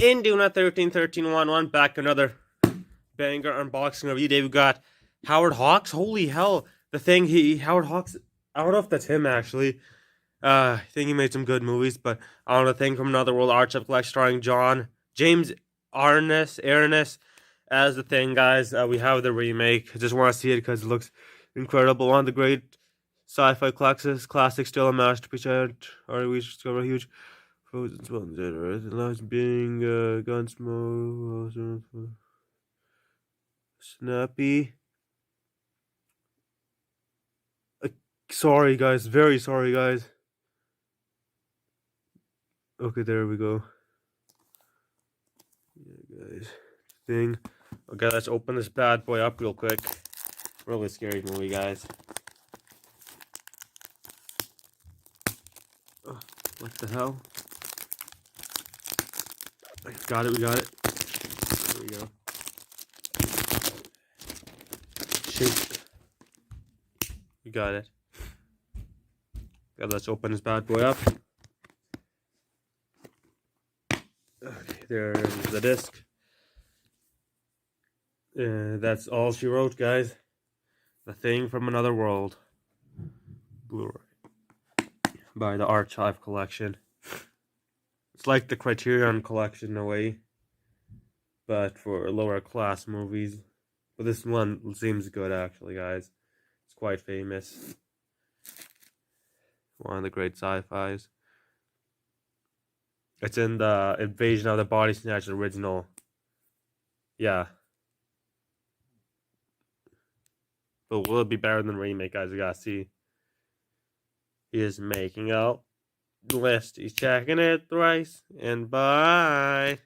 In Duna 13-13-1-1, back another banger unboxing review. Today we got Howard Hawks. Holy hell, the thing Howard Hawks. I don't know if that's him actually. I think he made some good movies, but I don't know, the thing from Another World Archive Collection starring James Arness as the thing, guys. We have the remake. I just want to see it because it looks incredible. One of the great sci-fi classics, still a masterpiece. Are we discover huge frozen swans that Earth and lies being Gunsmoke, Snappy. Sorry, guys. Very sorry, guys. Okay, there we go. Yeah, guys. Thing. Okay, let's open this bad boy up real quick. Really scary movie, guys. Oh, what the hell? Got it, we got it. There we go. Shoot. We got it. Okay, let's open this bad boy up. Okay, there's the disc. That's all she wrote, guys. The Thing from Another World. Blu-ray. By the Archive Collection. It's like the Criterion Collection in a way, but for lower class movies. But this one seems good, actually, guys. It's quite famous. One of the great sci-fis. It's in the Invasion of the Body Snatchers original. Yeah. But will it be better than the remake, guys? We gotta see. He is making out the list. He's checking it thrice. And bye.